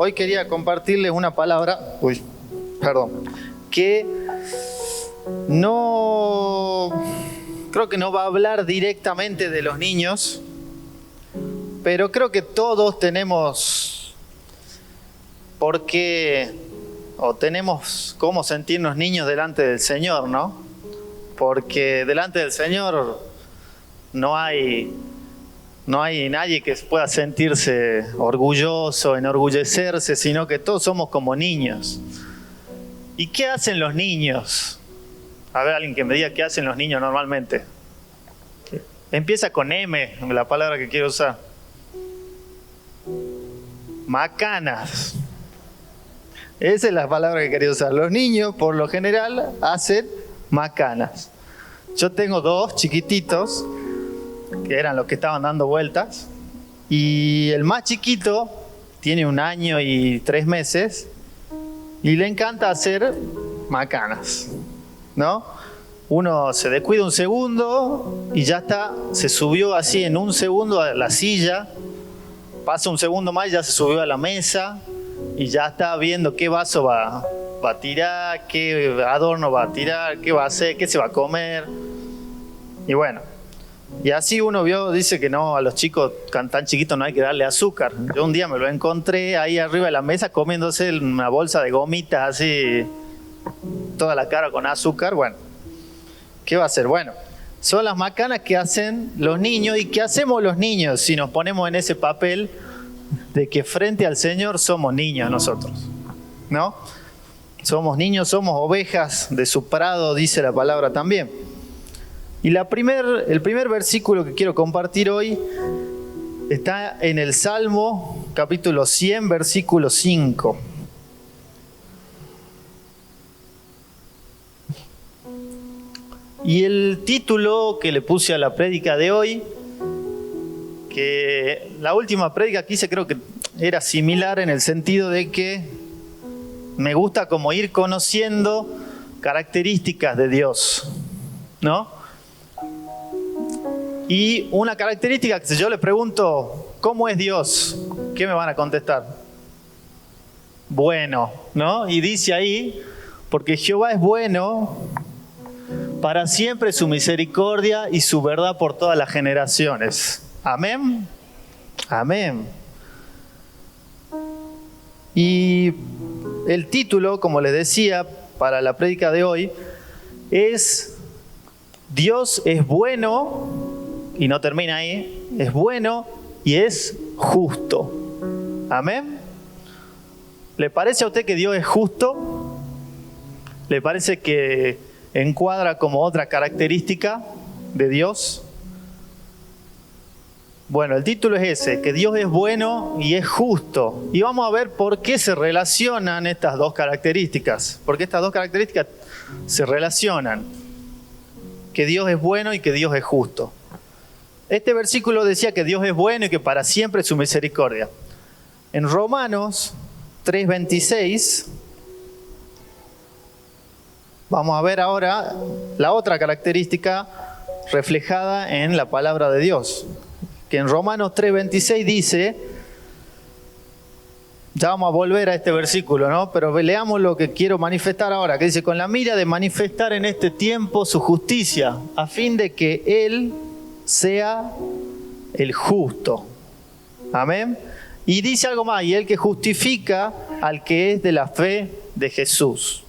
Hoy quería compartirles una palabra, que creo que no va a hablar directamente de los niños, pero creo que todos tenemos por qué, o tenemos cómo sentirnos niños delante del Señor, ¿no? Porque delante del Señor no hay nadie que pueda sentirse orgulloso, enorgullecerse, sino que todos somos como niños. ¿Y qué hacen los niños? A ver, alguien que me diga qué hacen los niños normalmente. Empieza con M, la palabra que quiero usar. Macanas. Esa es la palabra que quería usar. Los niños, por lo general, hacen macanas. Yo tengo dos chiquititos, que eran los que estaban dando vueltas, y el más chiquito tiene 1 año y 3 meses y le encanta hacer macanas, ¿no? Uno se descuida un segundo y ya está, se subió así en 1 segundo a la silla, pasa 1 segundo más y ya se subió a la mesa y ya está viendo qué vaso va a tirar, qué adorno va a tirar, qué va a hacer, qué se va a comer. Y bueno, y así uno dice que no, a los chicos tan chiquitos no hay que darle azúcar. Yo un día me lo encontré ahí arriba de la mesa comiéndose una bolsa de gomitas así, toda la cara con azúcar. Bueno, ¿qué va a hacer? Bueno, son las macanas que hacen los niños. ¿Y qué hacemos los niños si nos ponemos en ese papel de que frente al Señor somos niños nosotros? ¿No? Somos niños, somos ovejas de su prado, dice la palabra también. Y el primer versículo que quiero compartir hoy está en el Salmo, capítulo 100, versículo 5. Y el título que le puse a la prédica de hoy, que la última prédica que hice creo que era similar en el sentido de que me gusta como ir conociendo características de Dios, ¿no? Y una característica que si yo le pregunto, ¿cómo es Dios? ¿Qué me van a contestar? Bueno, ¿no? Y dice ahí, porque Jehová es bueno, para siempre su misericordia y su verdad por todas las generaciones. Amén. Amén. Y el título, como les decía, para la prédica de hoy, es Dios es bueno. Y no termina ahí, es bueno y es justo. ¿Amén? ¿Le parece a usted que Dios es justo? ¿Le parece que encuadra como otra característica de Dios? Bueno, el título es ese, que Dios es bueno y es justo. Y vamos a ver por qué se relacionan estas dos características. Porque estas dos características se relacionan. Que Dios es bueno y que Dios es justo. Este versículo decía que Dios es bueno y que para siempre es su misericordia. En Romanos 3:26, vamos a ver ahora la otra característica reflejada en la palabra de Dios. Que en Romanos 3:26 dice, ya vamos a volver a este versículo, ¿no? Pero leamos lo que quiero manifestar ahora, que dice, con la mira de manifestar en este tiempo su justicia, a fin de que Él sea el justo. Amén. Y dice algo más, y el que justifica al que es de la fe de Jesús.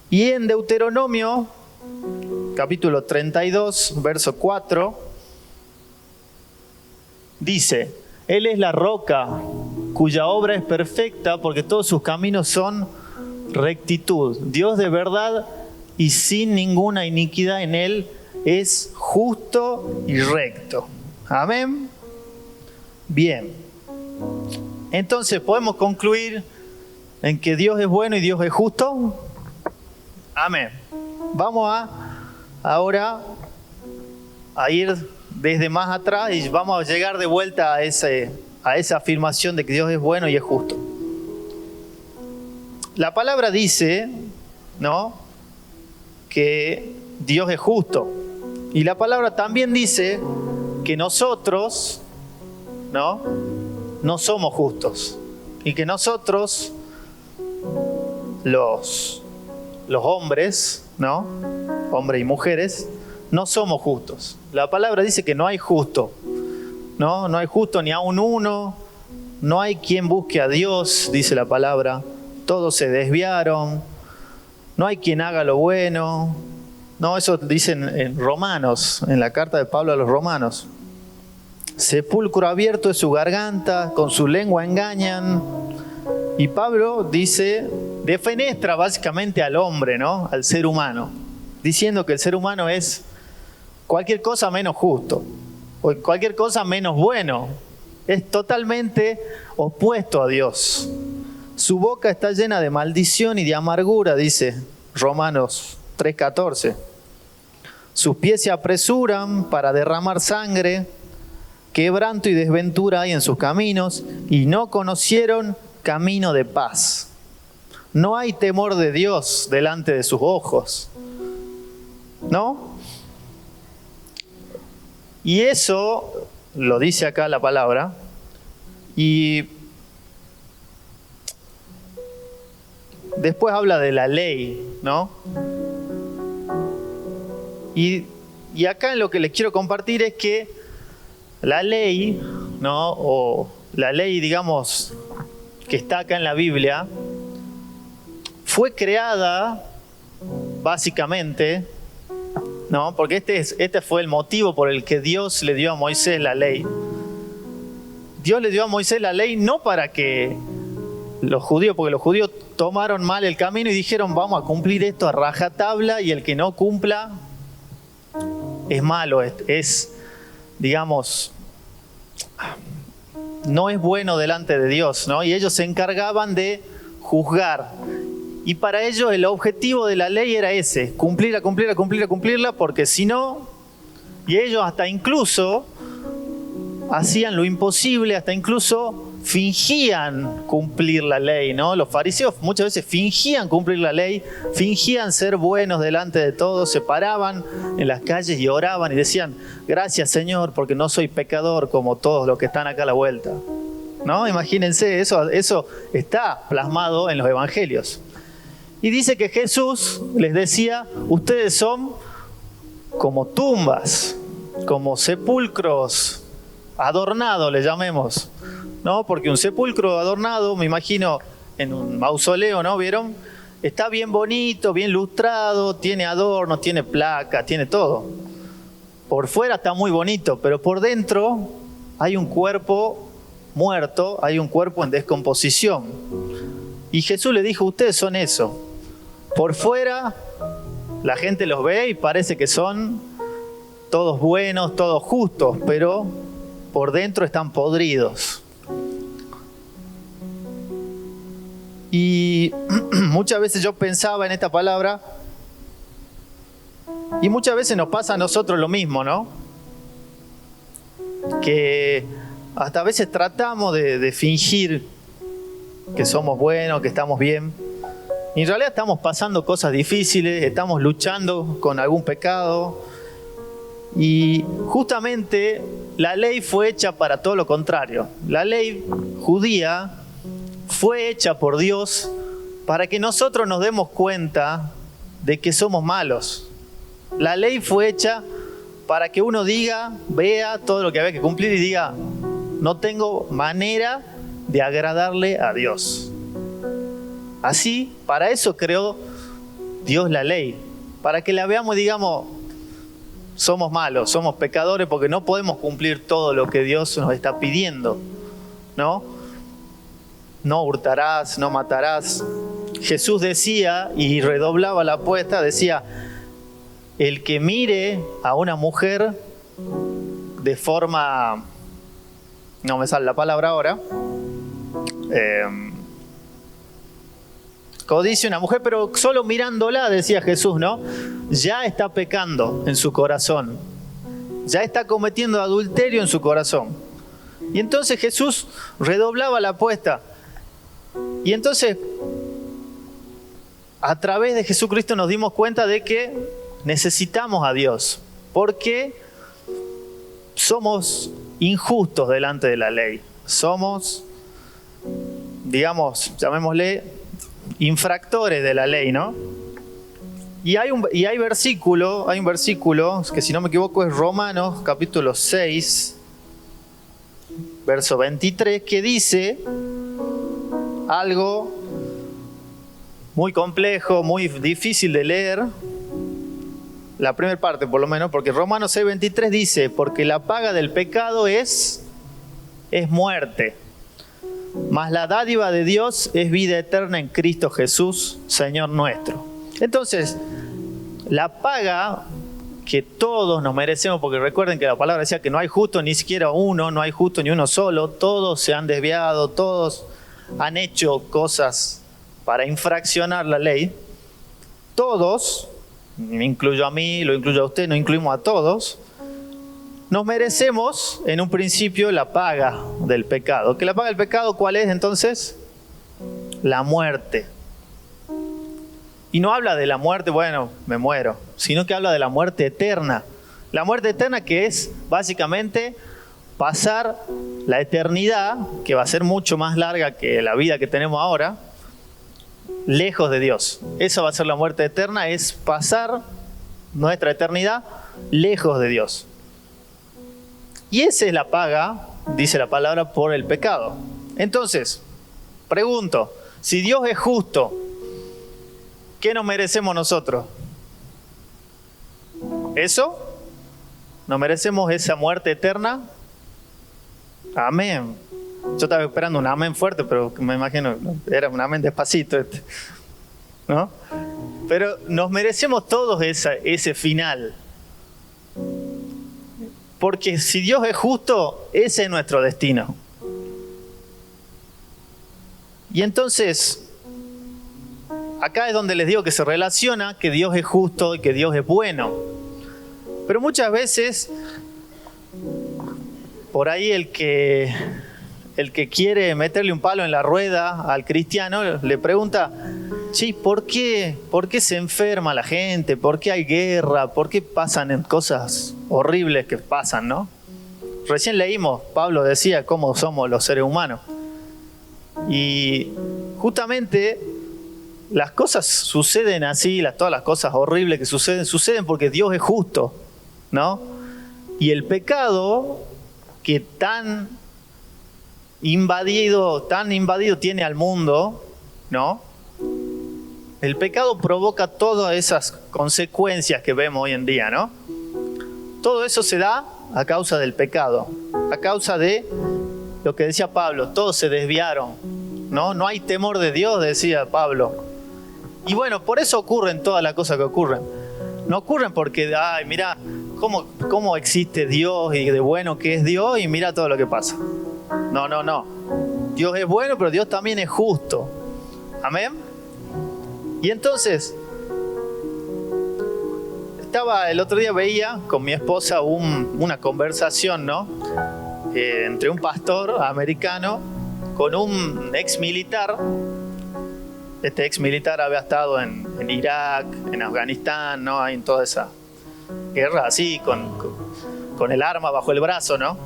Y en Deuteronomio, capítulo 32, verso 4, dice, Él es la roca cuya obra es perfecta porque todos sus caminos son rectitud. Dios de verdad y sin ninguna iniquidad en Él es justo y recto. Amén. Bien. Entonces, ¿podemos concluir en que Dios es bueno y Dios es justo? Amén. Vamos ahora a ir desde más atrás y vamos a llegar de vuelta a esa afirmación de que Dios es bueno y es justo. La palabra dice, ¿no?, que Dios es justo. Y la palabra también dice que nosotros, ¿no?, no somos justos y que nosotros, los hombres, ¿no? Hombres y mujeres, no somos justos. La palabra dice que no hay justo, ¿no? No hay justo ni aun uno, no hay quien busque a Dios, dice la palabra. Todos se desviaron, no hay quien haga lo bueno. No, eso dicen en Romanos, en la carta de Pablo a los Romanos. Sepulcro abierto es su garganta, con su lengua engañan. Y Pablo dice, defenestra básicamente al hombre, ¿no? Al ser humano, diciendo que el ser humano es cualquier cosa menos justo, o cualquier cosa menos bueno. Es totalmente opuesto a Dios. Su boca está llena de maldición y de amargura, dice Romanos 3:14. Sus pies se apresuran para derramar sangre, quebranto y desventura hay en sus caminos, y no conocieron camino de paz. No hay temor de Dios delante de sus ojos, ¿no? Y eso lo dice acá la palabra, y después habla de la ley, ¿no? Y acá lo que les quiero compartir es que la ley, ¿no? O la ley, digamos, que está acá en la Biblia, fue creada básicamente, ¿no? Porque este fue el motivo por el que Dios le dio a Moisés la ley. Dios le dio a Moisés la ley no para que los judíos, porque los judíos tomaron mal el camino y dijeron vamos a cumplir esto a rajatabla y el que no cumpla es malo, es digamos, no es bueno delante de Dios, ¿no? Y ellos se encargaban de juzgar. Y para ellos el objetivo de la ley era ese, cumplirla, porque si no, y ellos hasta incluso hacían lo imposible, hasta incluso fingían cumplir la ley, ¿no? Los fariseos muchas veces fingían cumplir la ley, fingían ser buenos delante de todos, se paraban en las calles y oraban y decían, gracias Señor, porque no soy pecador como todos los que están acá a la vuelta, ¿no? Imagínense, eso está plasmado en los evangelios. Y dice que Jesús les decía, ustedes son como tumbas, como sepulcros adornados, le llamemos, ¿no? Porque un sepulcro adornado, me imagino, en un mausoleo, ¿no? ¿Vieron? Está bien bonito, bien lustrado, tiene adornos, tiene placa, tiene todo. Por fuera está muy bonito, pero por dentro hay un cuerpo muerto, hay un cuerpo en descomposición. Y Jesús le dijo, ustedes son eso. Por fuera la gente los ve y parece que son todos buenos, todos justos, pero por dentro están podridos. Y muchas veces yo pensaba en esta palabra y muchas veces nos pasa a nosotros lo mismo, ¿no? Que hasta a veces tratamos de fingir que somos buenos, que estamos bien. Y en realidad estamos pasando cosas difíciles, estamos luchando con algún pecado. Y justamente la ley fue hecha para todo lo contrario. La ley judía fue hecha por Dios para que nosotros nos demos cuenta de que somos malos. La ley fue hecha para que uno vea todo lo que había que cumplir y diga, no tengo manera de agradarle a Dios. Así, para eso creó Dios la ley, para que la veamos y digamos, somos malos, somos pecadores porque no podemos cumplir todo lo que Dios nos está pidiendo, ¿no? No hurtarás, no matarás. Jesús decía, y redoblaba la apuesta, decía, el que mire a una mujer de forma, no me sale la palabra ahora, codicia una mujer, pero solo mirándola, decía Jesús, ¿no? Ya está pecando en su corazón. Ya está cometiendo adulterio en su corazón. Y entonces Jesús redoblaba la apuesta. Y entonces, a través de Jesucristo nos dimos cuenta de que necesitamos a Dios. Porque somos injustos delante de la ley. somos, digamos, llamémosle, infractores de la ley, ¿no? Y hay un versículo que, si no me equivoco, es Romanos capítulo 6, verso 23, que dice algo muy complejo, muy difícil de leer, la primera parte por lo menos, porque Romanos 6, 23 dice: porque la paga del pecado es muerte, mas la dádiva de Dios es vida eterna en Cristo Jesús, Señor nuestro. Entonces, la paga que todos nos merecemos, porque recuerden que la palabra decía que no hay justo ni siquiera uno, no hay justo ni uno solo, todos se han desviado, todos han hecho cosas para infraccionar la ley, todos, me incluyo a mí, lo incluyo a usted, nos incluimos a todos, nos merecemos en un principio la paga del pecado. ¿Que la paga del pecado cuál es entonces? La muerte. Y no habla de la muerte, bueno, me muero, sino que habla de la muerte eterna. La muerte eterna, que es básicamente pasar la eternidad, que va a ser mucho más larga que la vida que tenemos ahora, lejos de Dios. Eso va a ser la muerte eterna, es pasar nuestra eternidad lejos de Dios. Y esa es la paga, dice la palabra, por el pecado. Entonces, pregunto, si Dios es justo, ¿qué nos merecemos nosotros? ¿Eso? ¿Nos merecemos esa muerte eterna? Amén. Yo estaba esperando un amén fuerte, pero me imagino, era un amén despacito, ¿no? Pero nos merecemos todos ese final. Porque si Dios es justo, ese es nuestro destino. Y entonces, acá es donde les digo que se relaciona que Dios es justo y que Dios es bueno. Pero muchas veces, por ahí el que quiere meterle un palo en la rueda al cristiano le pregunta: sí, ¿por qué se enferma la gente? ¿Por qué hay guerra? ¿Por qué pasan cosas horribles que pasan, no? Recién leímos, Pablo decía cómo somos los seres humanos. Y justamente las cosas suceden así, todas las cosas horribles que suceden porque Dios es justo, ¿no? Y el pecado que tan invadido tiene al mundo, ¿no? El pecado provoca todas esas consecuencias que vemos hoy en día, ¿no? Todo eso se da a causa del pecado, a causa de lo que decía Pablo, todos se desviaron, ¿no? No hay temor de Dios, decía Pablo. Y bueno, por eso ocurren todas las cosas que ocurren. No ocurren porque, ay, mira, cómo existe Dios y de bueno que es Dios y mira todo lo que pasa. No. Dios es bueno, pero Dios también es justo. Amén. Y entonces, el otro día veía con mi esposa una conversación, ¿no? Entre un pastor americano con un ex militar. Este ex militar había estado en Irak, en Afganistán, ¿no? Ahí en toda esa guerra así, con el arma bajo el brazo, ¿no?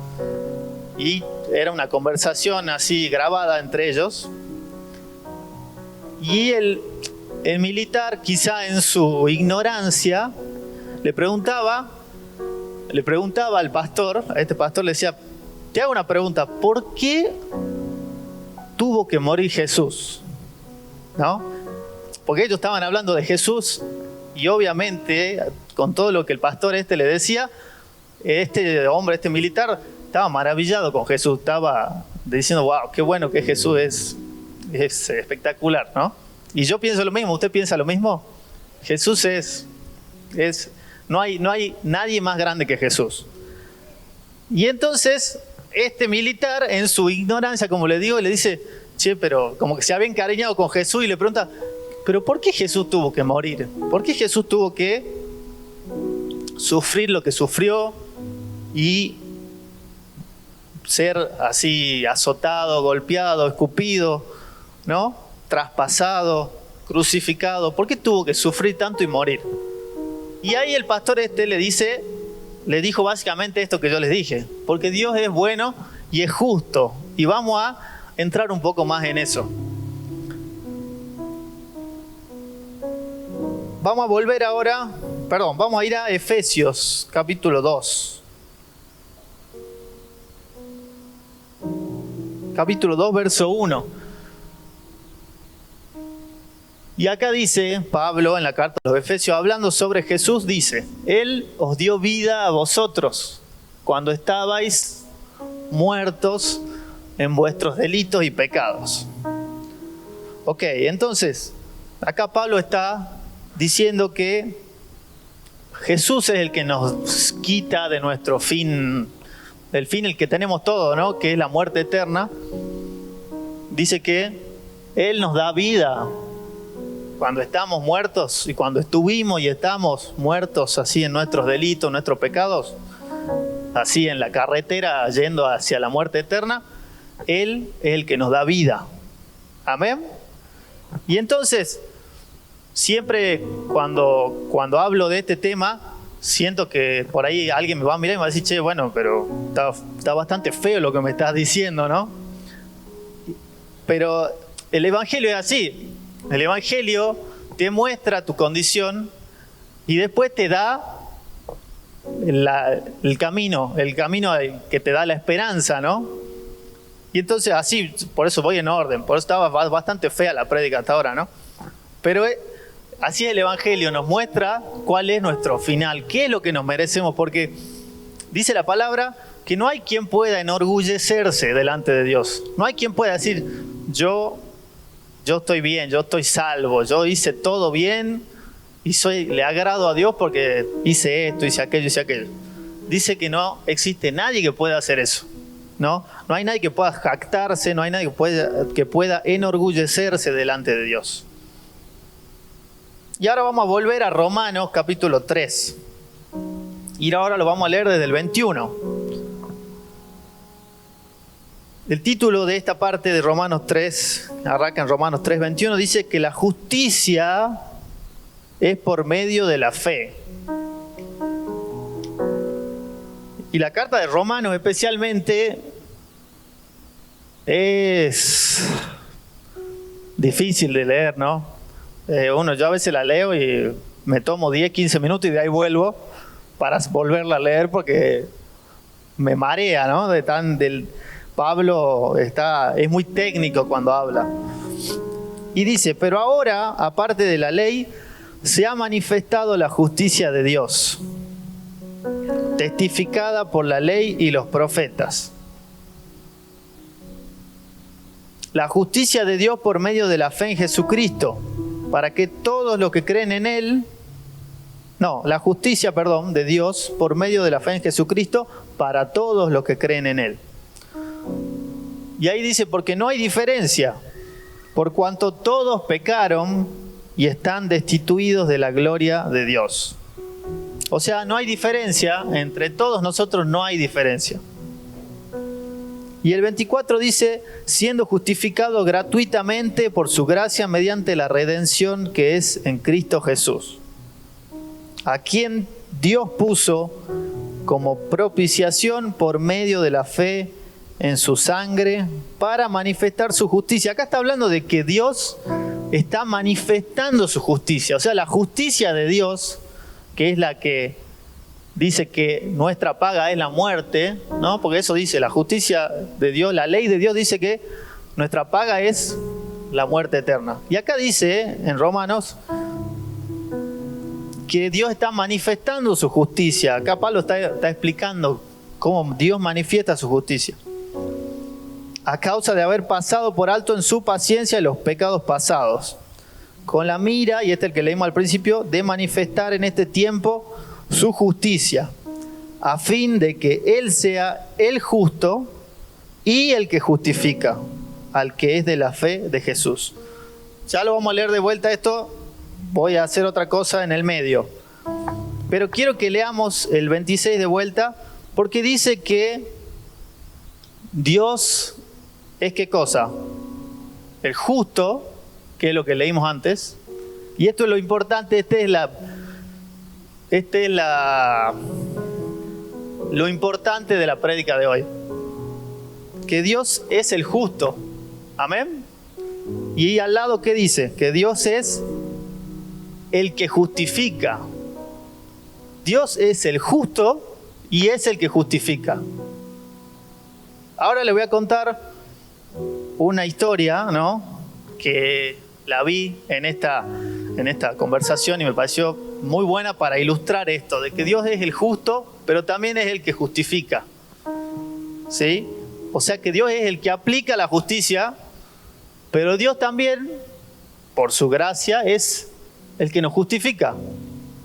Y era una conversación así grabada entre ellos. Y el militar, quizá en su ignorancia, le preguntaba al pastor, a este pastor le decía: te hago una pregunta, ¿por qué tuvo que morir Jesús? ¿No? Porque ellos estaban hablando de Jesús y obviamente con todo lo que el pastor le decía, este hombre, este militar, estaba maravillado con Jesús, estaba diciendo: wow, qué bueno que Jesús es espectacular, ¿no? Y yo pienso lo mismo, ¿usted piensa lo mismo? Jesús no hay nadie más grande que Jesús. Y entonces este militar, en su ignorancia, como le digo, le dice: che, pero como que se había encariñado con Jesús, y le pregunta: ¿pero por qué Jesús tuvo que morir? ¿Por qué Jesús tuvo que sufrir lo que sufrió y ser así azotado, golpeado, escupido, ¿no? Traspasado, crucificado? ¿Por qué tuvo que sufrir tanto y morir? Y ahí el pastor le dijo básicamente esto que yo les dije: porque Dios es bueno y es justo. Y vamos a entrar un poco más en eso. Vamos a volver ahora, vamos a ir a Efesios capítulo 2. Capítulo 2, verso 1. Y acá dice Pablo en la carta a los Efesios, hablando sobre Jesús, dice: Él os dio vida a vosotros cuando estabais muertos en vuestros delitos y pecados. Ok, entonces, acá Pablo está diciendo que Jesús es el que nos quita de nuestro fin, del fin el que tenemos todo, ¿no? Que es la muerte eterna. Dice que Él nos da vida cuando estamos muertos y cuando estuvimos y estamos muertos así en nuestros delitos, nuestros pecados, así en la carretera yendo hacia la muerte eterna. Él es el que nos da vida. Amén. Y entonces, siempre cuando hablo de este tema, siento que por ahí alguien me va a mirar y me va a decir: che, bueno, pero está bastante feo lo que me estás diciendo, ¿no? Pero el Evangelio es así. El Evangelio te muestra tu condición y después te da el camino que te da la esperanza, ¿no? Y entonces así, por eso voy en orden, por eso estaba bastante fea la prédica hasta ahora, ¿no? Pero así el Evangelio nos muestra cuál es nuestro final, qué es lo que nos merecemos, porque dice la palabra que no hay quien pueda enorgullecerse delante de Dios. No hay quien pueda decir: yo estoy bien, yo estoy salvo, yo hice todo bien y le agrado a Dios porque hice esto, hice aquello, hice aquello. Dice que no existe nadie que pueda hacer eso, ¿no? No hay nadie que pueda jactarse, no hay nadie que pueda enorgullecerse delante de Dios. Y ahora vamos a volver a Romanos capítulo 3. Y ahora lo vamos a leer desde el 21. El título de esta parte de Romanos 3, arranca en Romanos 3, 21, dice que la justicia es por medio de la fe. Y la carta de Romanos especialmente es difícil de leer, ¿no? Yo a veces la leo y me tomo 10, 15 minutos y de ahí vuelvo para volverla a leer porque me marea, ¿no? Pablo es muy técnico cuando habla. Y dice: pero ahora, aparte de la ley, se ha manifestado la justicia de Dios, testificada por la ley y los profetas. La justicia de Dios por medio de la fe en Jesucristo, para que todos los que creen en Él... la justicia, de Dios por medio de la fe en Jesucristo, para todos los que creen en Él. Y ahí dice: porque no hay diferencia, por cuanto todos pecaron y están destituidos de la gloria de Dios. O sea, no hay diferencia, entre todos nosotros no hay diferencia. Y el 24 dice: siendo justificado gratuitamente por su gracia mediante la redención que es en Cristo Jesús, a quien Dios puso como propiciación por medio de la fe en su sangre para manifestar su justicia. Acá está hablando de que Dios está manifestando su justicia. O sea, la justicia de Dios, que es la que dice que nuestra paga es la muerte, ¿no? Porque eso dice la justicia de Dios, la ley de Dios dice que nuestra paga es la muerte eterna. Y acá dice en Romanos que Dios está manifestando su justicia. Acá Pablo está explicando cómo Dios manifiesta su justicia. A causa de haber pasado por alto en su paciencia los pecados pasados, con la mira, y este es el que leímos al principio, de manifestar en este tiempo su justicia, a fin de que Él sea el justo y el que justifica al que es de la fe de Jesús. Ya lo vamos a leer de vuelta esto, voy a hacer otra cosa en el medio. Pero quiero que leamos el 26 de vuelta, porque dice que Dios es ¿qué cosa? El justo, que es lo que leímos antes. Y esto es lo importante, lo importante de la prédica de hoy. que Dios es el justo. Amén. Y al lado, ¿qué dice? Que Dios es el que justifica. Dios es el justo y es el que justifica. Ahora le voy a contar una historia, ¿no? Que la vi en esta conversación y me pareció muy buena para ilustrar esto, de que Dios es el justo, pero también es el que justifica. ¿Sí? O sea que Dios es el que aplica la justicia, pero Dios también, por su gracia, es el que nos justifica.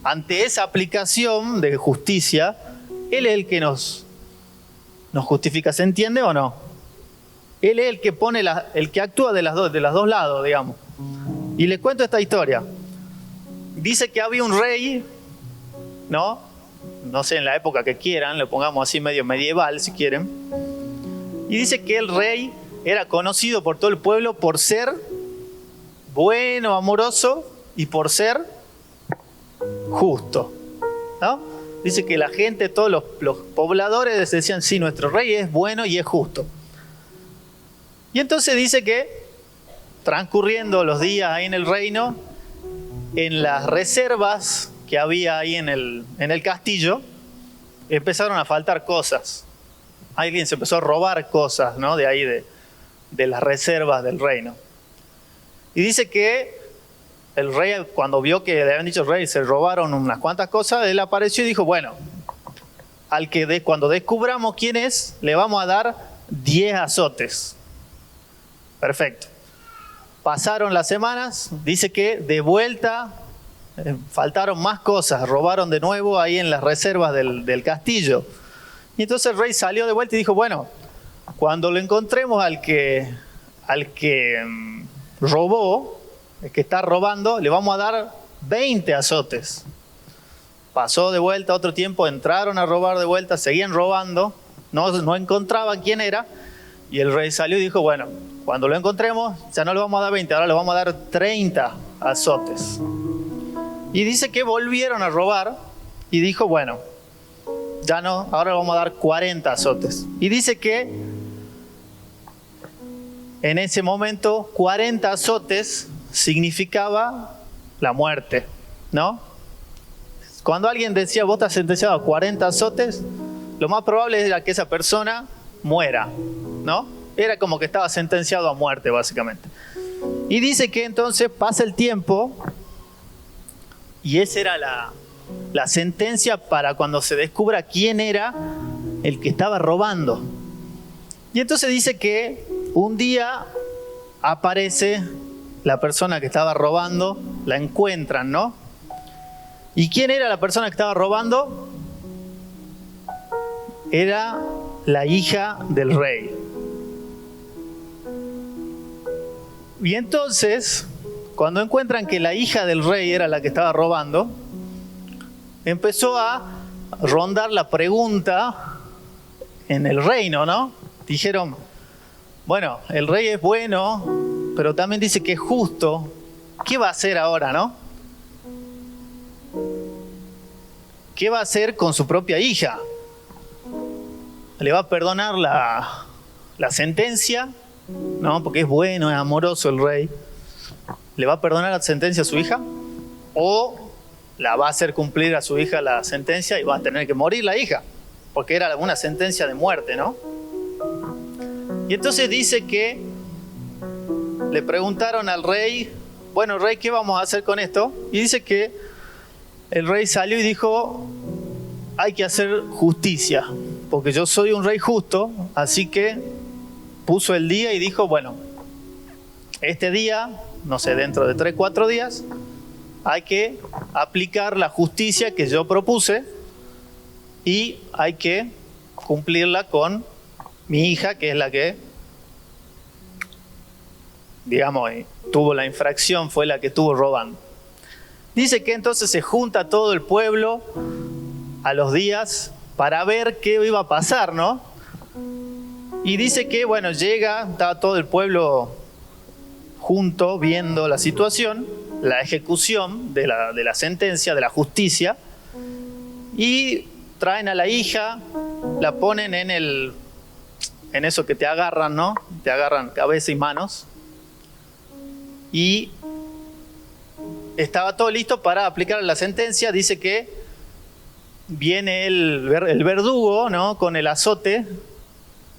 Ante esa aplicación de justicia, Él es el que nos justifica. ¿Se entiende o no? Él es el que pone el que actúa de los dos lados, digamos. Y les cuento esta historia. Dice que había un rey, ¿no? No sé, en la época que quieran, lo pongamos así medio medieval si quieren. Y dice que el rey era conocido por todo el pueblo por ser bueno, amoroso y por ser justo, ¿no? Dice que la gente, todos los pobladores decían, sí, nuestro rey es bueno y es justo. Y entonces dice que transcurriendo los días ahí en el reino, en las reservas que había ahí en el castillo, empezaron a faltar cosas. Alguien se empezó a robar cosas, ¿no? De ahí, de las reservas del reino. Y dice que el rey, cuando vio que le habían dicho al rey, se robaron unas cuantas cosas, él apareció y dijo, bueno, cuando descubramos quién es, le vamos a dar 10 azotes. Perfecto. Pasaron las semanas, dice que de vuelta faltaron más cosas, robaron de nuevo ahí en las reservas del castillo. Y entonces el rey salió de vuelta y dijo, bueno, cuando lo encontremos al que robó, el que está robando, le vamos a dar 20 azotes. Pasó de vuelta otro tiempo, entraron a robar de vuelta, seguían robando, no encontraban quién era, y el rey salió y dijo, bueno, cuando lo encontremos, ya no le vamos a dar 20, ahora le vamos a dar 30 azotes. Y dice que volvieron a robar y dijo, bueno, ya no, ahora le vamos a dar 40 azotes. Y dice que en ese momento 40 azotes significaba la muerte, ¿no? Cuando alguien decía, vos estás sentenciado a 40 azotes, lo más probable era que esa persona muera, ¿no? Era como que estaba sentenciado a muerte, básicamente. Y dice que entonces pasa el tiempo y esa era la sentencia para cuando se descubra quién era el que estaba robando. Y entonces dice que un día aparece la persona que estaba robando, la encuentran, ¿no? ¿Y quién era la persona que estaba robando? Era la hija del rey. Y entonces, cuando encuentran que la hija del rey era la que estaba robando, empezó a rondar la pregunta en el reino, ¿no? Dijeron, bueno, el rey es bueno, pero también dice que es justo. ¿Qué va a hacer ahora, no? ¿Qué va a hacer con su propia hija? ¿Le va a perdonar la sentencia? No, porque es bueno, es amoroso el rey. ¿Le va a perdonar la sentencia a su hija? ¿O la va a hacer cumplir a su hija la sentencia y va a tener que morir la hija? Porque era una sentencia de muerte, ¿no? Y entonces dice que le preguntaron al rey, bueno, rey, ¿qué vamos a hacer con esto? Y dice que el rey salió y dijo, hay que hacer justicia, porque yo soy un rey justo, así que puso el día y dijo, bueno, este día, no sé, dentro de 3-4 días, hay que aplicar la justicia que yo propuse y hay que cumplirla con mi hija, que es la que, digamos, tuvo la infracción, fue la que estuvo robando. Dice que entonces se junta todo el pueblo a los días para ver qué iba a pasar, ¿no? Y dice que, bueno, estaba todo el pueblo junto viendo la situación, la ejecución de la sentencia, de la justicia, y traen a la hija, la ponen en en eso que te agarran, ¿no? Te agarran cabeza y manos. Y estaba todo listo para aplicar la sentencia. Dice que viene el verdugo, ¿no? Con el azote.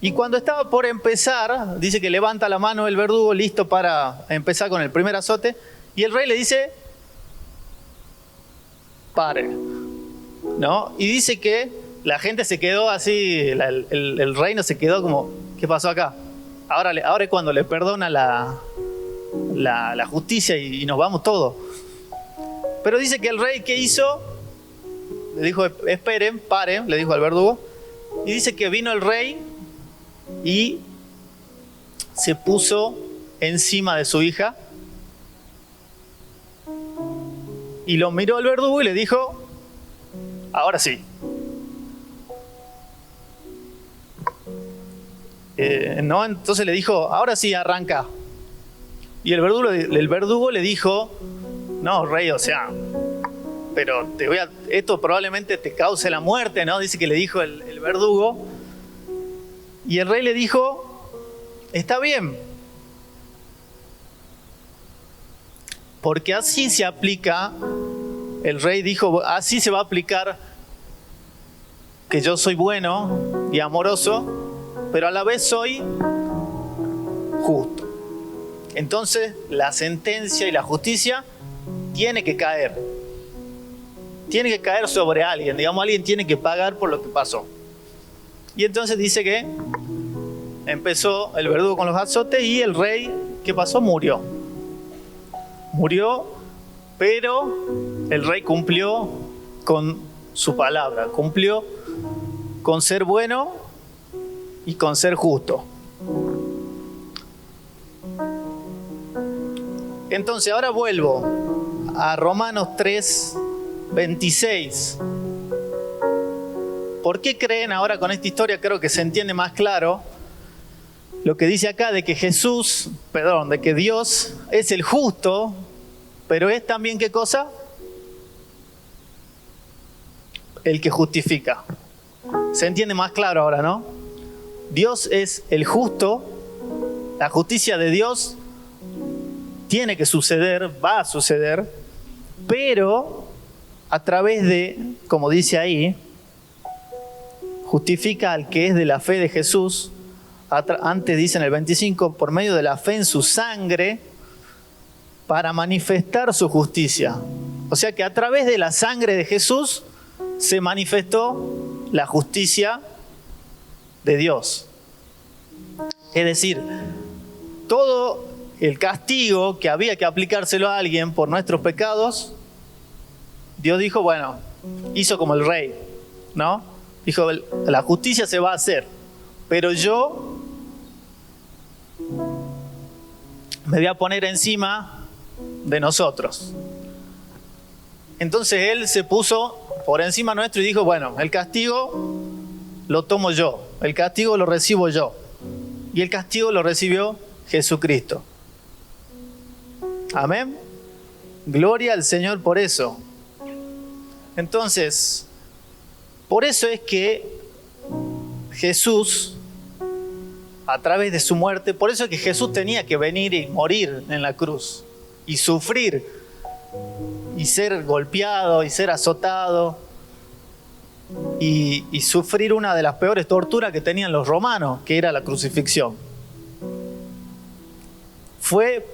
Y cuando estaba por empezar, dice que levanta la mano el verdugo, listo para empezar con el primer azote. Y el rey le dice, pare, ¿no? Y dice que la gente se quedó así, el reino se quedó como, ¿qué pasó acá? Ahora es cuando le perdona la justicia y nos vamos todos. Pero dice que el rey, ¿qué hizo? Le dijo, esperen, paren, le dijo al verdugo. Y dice que vino el rey y se puso encima de su hija. Y lo miró el verdugo y le dijo, ahora sí. ¿No? Entonces le dijo, ahora sí, arranca. Y el verdugo le dijo, no, rey, o sea, pero esto probablemente te cause la muerte, ¿no? Dice que le dijo el verdugo. Y el rey le dijo, está bien, porque así se aplica, el rey dijo, así se va a aplicar que yo soy bueno y amoroso, pero a la vez soy justo. Entonces la sentencia y la justicia tiene que caer sobre alguien, digamos, alguien tiene que pagar por lo que pasó. Y entonces dice que empezó el verdugo con los azotes y el rey, ¿qué pasó? Murió, pero el rey cumplió con su palabra, cumplió con ser bueno y con ser justo. Entonces ahora vuelvo a Romanos 3:26. ¿Por qué creen ahora con esta historia? Creo que se entiende más claro lo que dice acá de que de que Dios es el justo, pero es también ¿qué cosa? El que justifica. Se entiende más claro ahora, ¿no? Dios es el justo, la justicia de Dios tiene que suceder, va a suceder, pero a través de, como dice ahí, justifica al que es de la fe de Jesús. Antes dice en el 25, por medio de la fe en su sangre, para manifestar su justicia. O sea que a través de la sangre de Jesús se manifestó la justicia de Dios. Es decir, todo el castigo que había que aplicárselo a alguien por nuestros pecados, Dios dijo, bueno, hizo como el rey, ¿no? Dijo, la justicia se va a hacer, pero yo me voy a poner encima de nosotros. Entonces Él se puso por encima nuestro y dijo, bueno, el castigo lo tomo yo, el castigo lo recibo yo. Y el castigo lo recibió Jesucristo. Amén. Gloria al Señor por eso. Entonces, por eso es que Jesús, a través de su muerte, por eso es que Jesús tenía que venir y morir en la cruz y sufrir y ser golpeado y ser azotado y sufrir una de las peores torturas que tenían los romanos, que era la crucifixión. Fue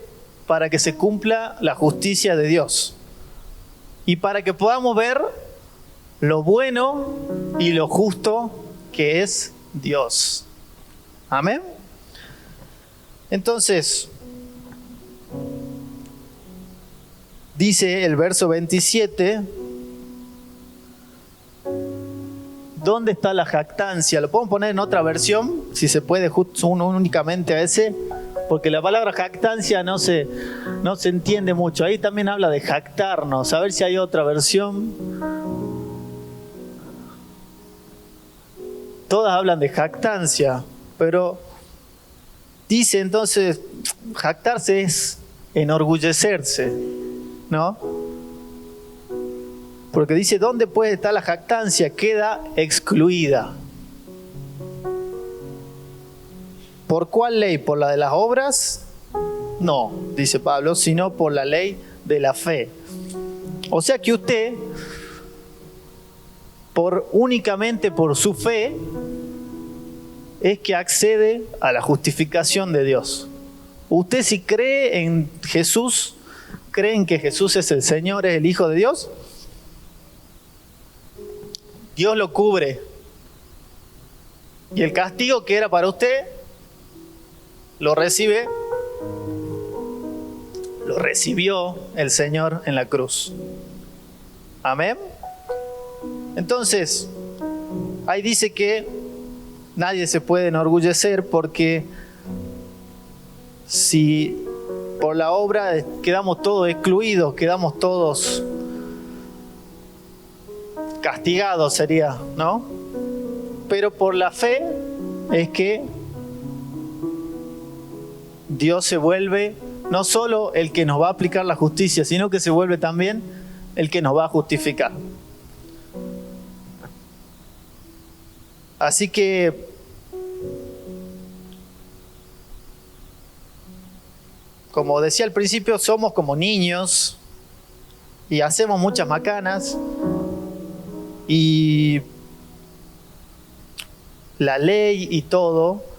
para que se cumpla la justicia de Dios y para que podamos ver lo bueno y lo justo que es Dios. Amén. Entonces, dice el verso 27, ¿dónde está la jactancia? ¿Lo podemos poner en otra versión? Si se puede, únicamente a ese, porque la palabra jactancia no se entiende mucho. Ahí también habla de jactarnos. A ver si hay otra versión. Todas hablan de jactancia, pero dice entonces, jactarse es enorgullecerse, ¿no? Porque dice, ¿dónde puede estar la jactancia? Queda excluida. ¿Por cuál ley? ¿Por la de las obras? No, dice Pablo, sino por la ley de la fe. O sea que usted, únicamente por su fe, es que accede a la justificación de Dios. Usted, si cree en Jesús, creen que Jesús es el Señor, es el Hijo de Dios, Dios lo cubre. Y el castigo que era para usted, lo recibió el Señor en la cruz. Amén. Entonces, ahí dice que nadie se puede enorgullecer, porque si por la obra quedamos todos excluidos, quedamos todos castigados, sería, ¿no? Pero por la fe es que Dios se vuelve no solo el que nos va a aplicar la justicia, sino que se vuelve también el que nos va a justificar. Así que como decía al principio, somos como niños y hacemos muchas macanas, y la ley y todo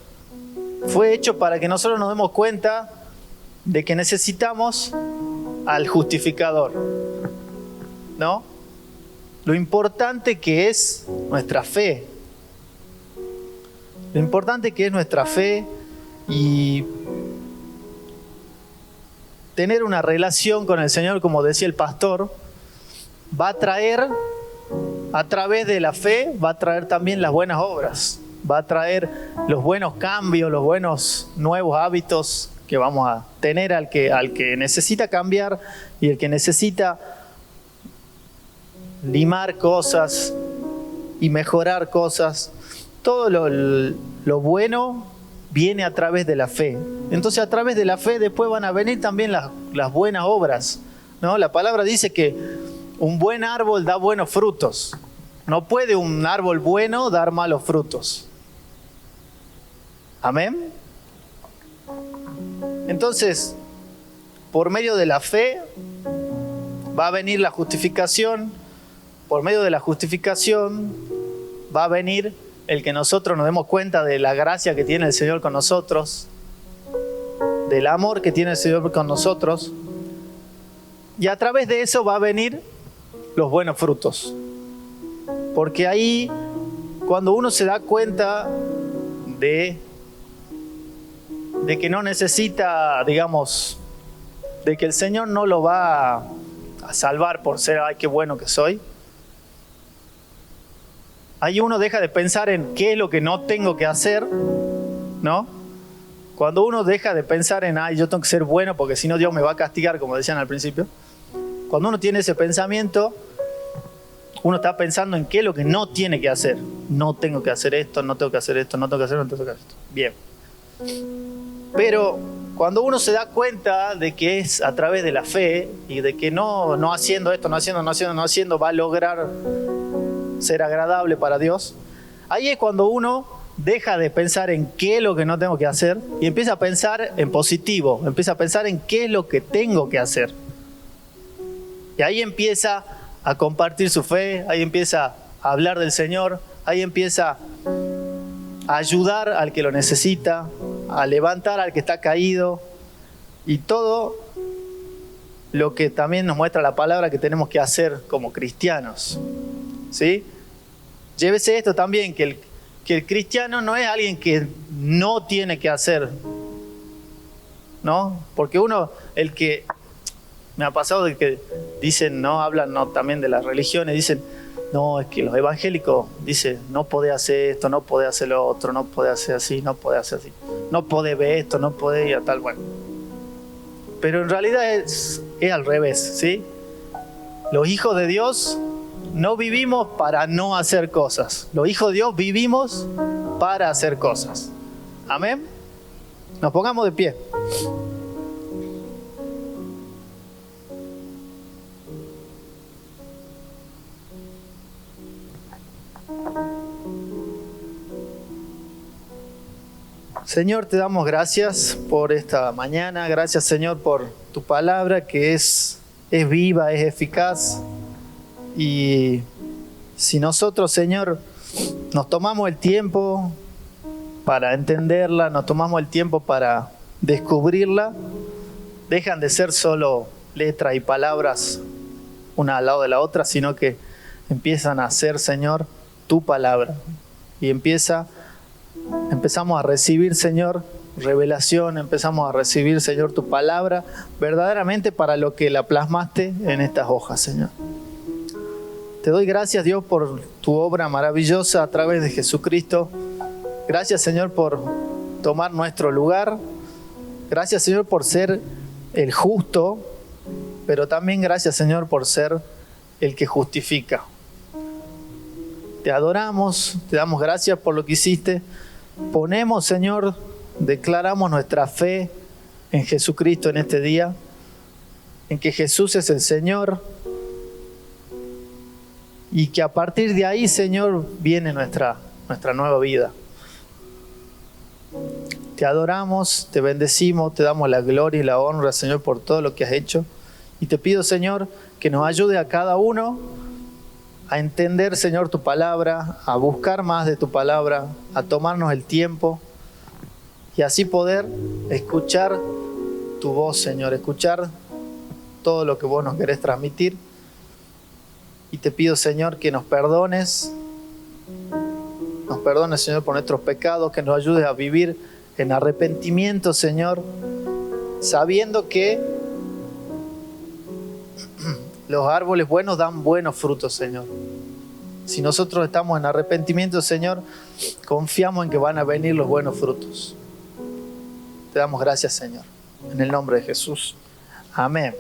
fue hecho para que nosotros nos demos cuenta de que necesitamos al justificador, ¿no? Lo importante que es nuestra fe. Lo importante que es nuestra fe y tener una relación con el Señor, como decía el pastor, va a traer, a través de la fe, va a traer también las buenas obras, va a traer los buenos cambios, los buenos nuevos hábitos que vamos a tener al que necesita cambiar y el que necesita limar cosas y mejorar cosas. Todo lo bueno viene a través de la fe. Entonces, a través de la fe después van a venir también las buenas obras, ¿no? La palabra dice que un buen árbol da buenos frutos. No puede un árbol bueno dar malos frutos. Amén. Entonces, por medio de la fe va a venir la justificación. Por medio de la justificación va a venir el que nosotros nos demos cuenta de la gracia que tiene el Señor con nosotros, del amor que tiene el Señor con nosotros, y a través de eso va a venir los buenos frutos. Porque ahí, cuando uno se da cuenta de que no necesita, digamos, de que el Señor no lo va a salvar por ser, ay, qué bueno que soy, ahí uno deja de pensar en qué es lo que no tengo que hacer, ¿no? Cuando uno deja de pensar en, ay, yo tengo que ser bueno porque si no Dios me va a castigar, como decían al principio. Cuando uno tiene ese pensamiento, uno está pensando en qué es lo que no tiene que hacer. No tengo que hacer esto, no tengo que hacer esto, no tengo que hacer esto, no tengo que hacer esto. Bien. Pero cuando uno se da cuenta de que es a través de la fe y de que no haciendo esto, no haciendo, va a lograr ser agradable para Dios, ahí es cuando uno deja de pensar en qué es lo que no tengo que hacer y empieza a pensar en positivo, empieza a pensar en qué es lo que tengo que hacer. Y ahí empieza a compartir su fe, ahí empieza a hablar del Señor, ahí empieza a ayudar al que lo necesita, a levantar al que está caído, y todo lo que también nos muestra la palabra que tenemos que hacer como cristianos, ¿sí? Llévese esto también, que el cristiano no es alguien que no tiene que hacer, ¿no? Porque el que me ha pasado de que dicen, no hablan también de las religiones, dicen, no, es que los evangélicos dicen, no podés hacer esto, no podés hacer lo otro, no podés hacer así, no podés hacer así, no podés ver esto, no podés ir a tal, bueno. Pero en realidad es al revés, ¿sí? Los hijos de Dios no vivimos para no hacer cosas. Los hijos de Dios vivimos para hacer cosas. Amén. Nos pongamos de pie. Señor, te damos gracias por esta mañana. Gracias, Señor, por tu palabra que es viva, es eficaz. Y si nosotros, Señor, nos tomamos el tiempo para entenderla, nos tomamos el tiempo para descubrirla, dejan de ser solo letras y palabras una al lado de la otra, sino que empiezan a ser, Señor, tu palabra. Y empezamos a recibir, Señor, revelación, empezamos a recibir, Señor, tu palabra verdaderamente para lo que la plasmaste en estas hojas, Señor. Te doy gracias, Dios, por tu obra maravillosa a través de Jesucristo. Gracias, Señor, por tomar nuestro lugar. Gracias, Señor, por ser el justo, pero también gracias, Señor, por ser el que justifica. Te adoramos, te damos gracias por lo que hiciste. Ponemos, Señor, declaramos nuestra fe en Jesucristo en este día, en que Jesús es el Señor y que a partir de ahí, Señor, viene nuestra nueva vida. Te adoramos, te bendecimos, te damos la gloria y la honra, Señor, por todo lo que has hecho. Y te pido, Señor, que nos ayude a cada uno a entender, Señor, tu palabra, a buscar más de tu palabra, a tomarnos el tiempo y así poder escuchar tu voz, Señor, escuchar todo lo que vos nos querés transmitir. Y te pido, Señor, que nos perdones, Señor, por nuestros pecados, que nos ayudes a vivir en arrepentimiento, Señor, sabiendo que los árboles buenos dan buenos frutos, Señor. Si nosotros estamos en arrepentimiento, Señor, confiamos en que van a venir los buenos frutos. Te damos gracias, Señor. En el nombre de Jesús. Amén.